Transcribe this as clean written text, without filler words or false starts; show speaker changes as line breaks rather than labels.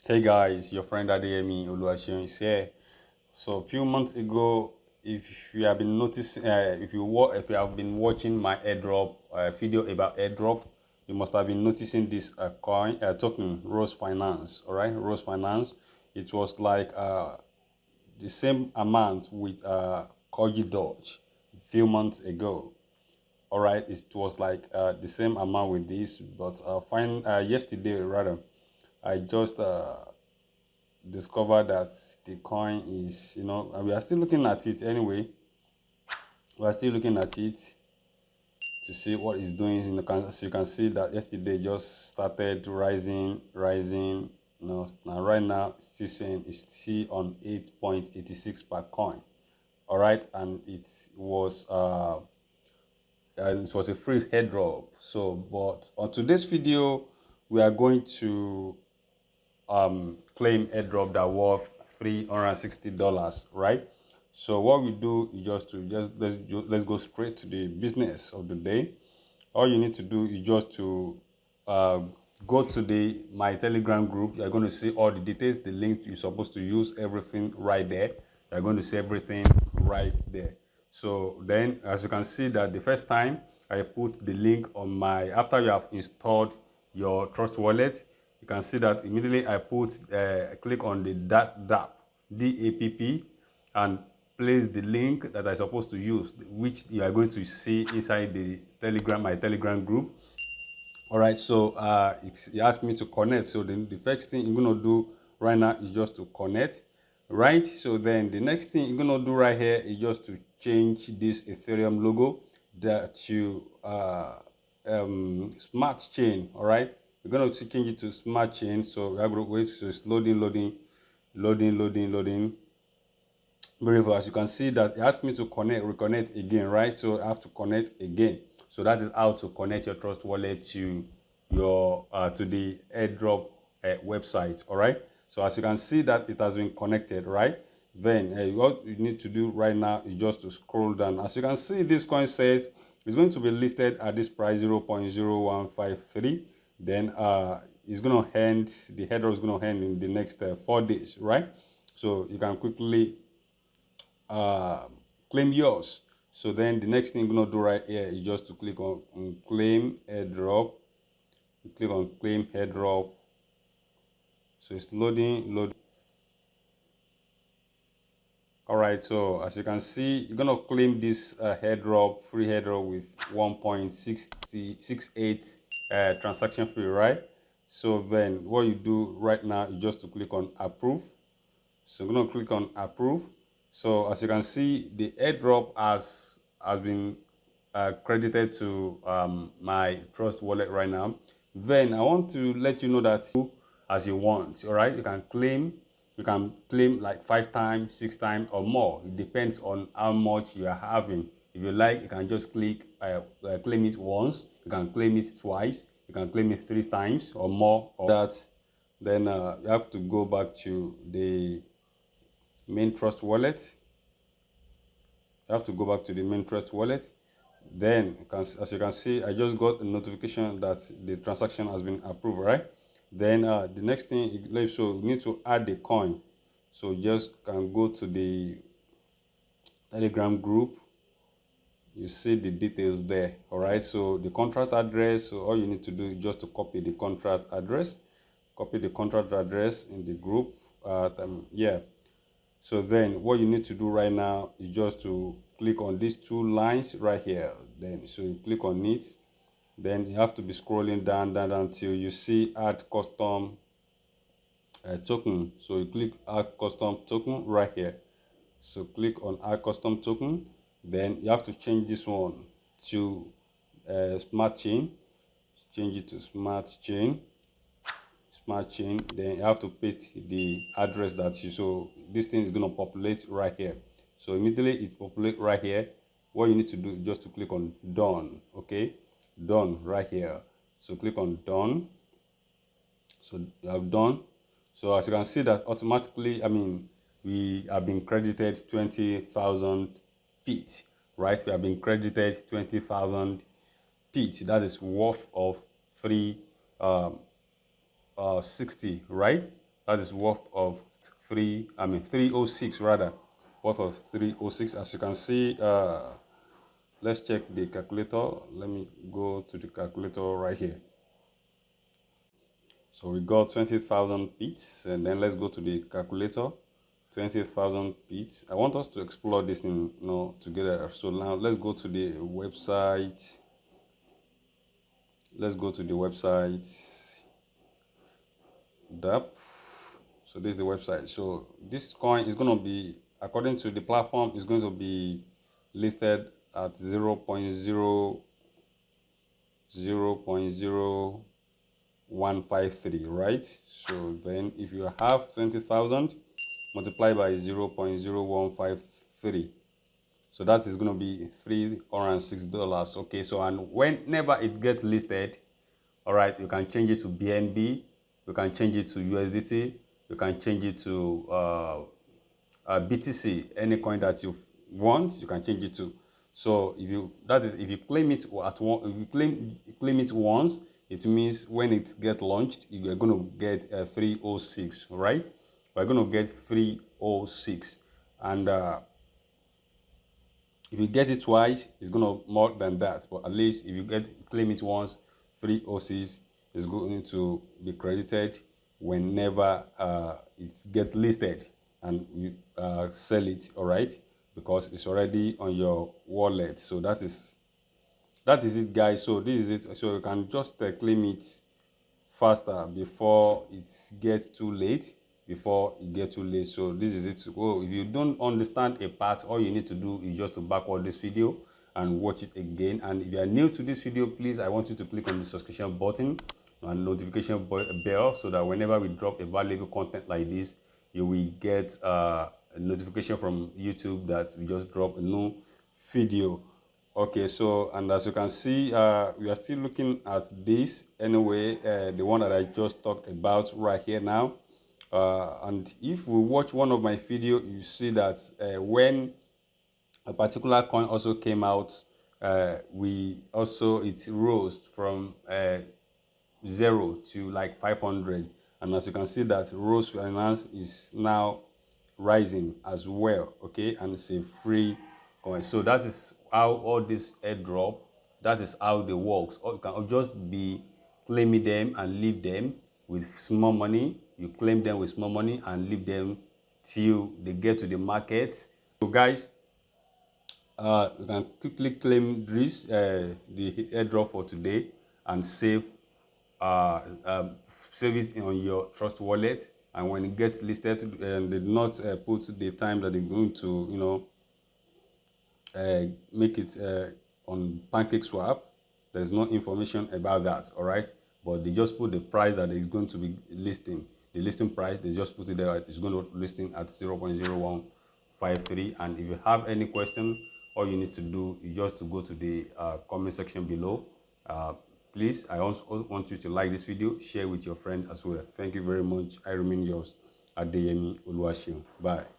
Hey guys, your friend Adeyemi Oluwaseun is here. So a few months ago, if you have been noticing, if you have been watching my airdrop video about airdrop, you must have been noticing this coin token Rose Finance. All right, Rose Finance. It was like the same amount with Koji Dodge a few months ago. All right, it was like the same amount with this, but yesterday rather, I just discovered that the coin is, and we are still looking at it anyway. We are still looking at it to see what it's doing. As you can see that yesterday just started rising. Now right now it's still saying it's still on 8.86 per coin. All right, and it was a free airdrop. So, but on today's video, we are going to claim airdrop that worth $360, right? So what we do is let's go straight to the business of the day. All you need to do is just to go to my Telegram group. You're going to see all the details, the link you're supposed to use, everything right there. You're going to see everything right there. So then, as you can see, that the first time I put the link on after you have installed your Trust Wallet, you can see that immediately I click on the DAPP, and place the link that I'm supposed to use, which you are going to see inside my Telegram group. All right, so it asked me to connect. So the first thing you're going to do right now is just to connect, right? So then the next thing you're going to do right here is just to change this Ethereum logo that you smart chain. All right, we're going to change it to smart chain. So we are going to wait. So it's loading. Beautiful. As you can see that it asked me to reconnect again, right? So I have to connect again. So that is how to connect your Trust Wallet to your to the airdrop website. All right. So as you can see that it has been connected, right? Then what you need to do right now is just to scroll down. As you can see, this coin says it's going to be listed at this price 0.0153. Then it's going to end. The airdrop is going to end in the next 4 days, right? So you can quickly claim yours. So then the next thing you're going to do right here is just to click on claim airdrop. You click on claim airdrop. So it's loading. All right, so as you can see, you're going to claim this free airdrop with 1.68 transaction fee, right? So then what you do right now is just to click on approve. So I'm going to click on approve. So as you can see, the airdrop has been credited to my Trust Wallet right now. Then I want to let you know that as you want. All right, you can claim like 5 times, 6 times, or more. It depends on how much you are having. If you like, you can just claim it once. You can claim it twice. You can claim it 3 times or more. Or that, then you have to go back to the main Trust Wallet. You have to go back to the main Trust Wallet. Then, as you can see, I just got a notification that the transaction has been approved, right? Then the next thing, so you need to add the coin. So just can go to the Telegram group. You see the details there. All right, so the contract address. So all you need to do is just to copy the contract address. Copy the contract address in the group. Yeah. So then what you need to do right now is just to click on these 2 lines right here. Then so you click on it. Then you have to be scrolling down until you see add custom token. So you click add custom token right here. So click on add custom token. Then you have to change this one to smart chain. Change it to smart chain. Then you have to paste the address that so this thing is going to populate right here. So immediately it populates right here. What you need to do is just to click on done. Okay, done right here. So click on done. So you have done. So as you can see that automatically, we have been credited 20,000 PET, right? We have been credited 20,000 PET. That is worth of 360, right? that is worth of 306 rather, worth of 306. As you can see, let's check the calculator. Let me go to the calculator right here. So we got 20,000 bits, and then let's go to the calculator. 20,000 bits. I want us to explore this thing, together. So now let's go to the website. Let's go to the website. DAP. So this is the website. So this coin is going to be, according to the platform, is going to be listed at 0.153, right? So then if you have 20,000 multiplied by 0.0153, so that is going to be $306. Okay, so and whenever it gets listed, all right, you can change it to BNB, you can change it to USDT, you can change it to BTC, any coin that you want, you can change it to. So if you claim it at one, if you claim it once, it means when it gets launched, you are going to get 306, right? We're going to get 306, and if you get it twice, it's going to more than that. But at least if you claim it once, 306 is going to be credited whenever it gets listed and you sell it, all right? Because it's already on your wallet. So that is it, guys. So this is it. So you can just claim it faster before it gets too late. So this is it. So if you don't understand a part, all you need to do is just to backward this video and watch it again. And if you are new to this video, please, I want you to click on the subscription button and notification bell, so that whenever we drop a valuable content like this, you will get a notification from YouTube that we just drop a new video. Okay, so, and as you can see, we are still looking at this anyway, the one that I just talked about right here now. And if we watch one of my videos, you see that when a particular coin also came out, it rose from 0 to like 500, and as you can see that Rose Finance is now rising as well. Okay, and it's a free coin. So that is how all this airdrop, that is how they works. Or you can just be claiming them and leave them with small money. You claim them with small money and leave them till they get to the market. So guys, you can quickly claim this the airdrop for today and save it on your Trust wallet. And when it gets listed, they do not put the time that they're going to make it on PancakeSwap. There's no information about that, all right? But they just put the price that is going to be listing. The listing price, they just put it there. It's going to listing at 0.0153. And if you have any question, all you need to do is just to go to the comment section below. Please, I also want you to like this video, share with your friends as well. Thank you very much. I remain yours, Adeyemi Oluwaseun. Bye.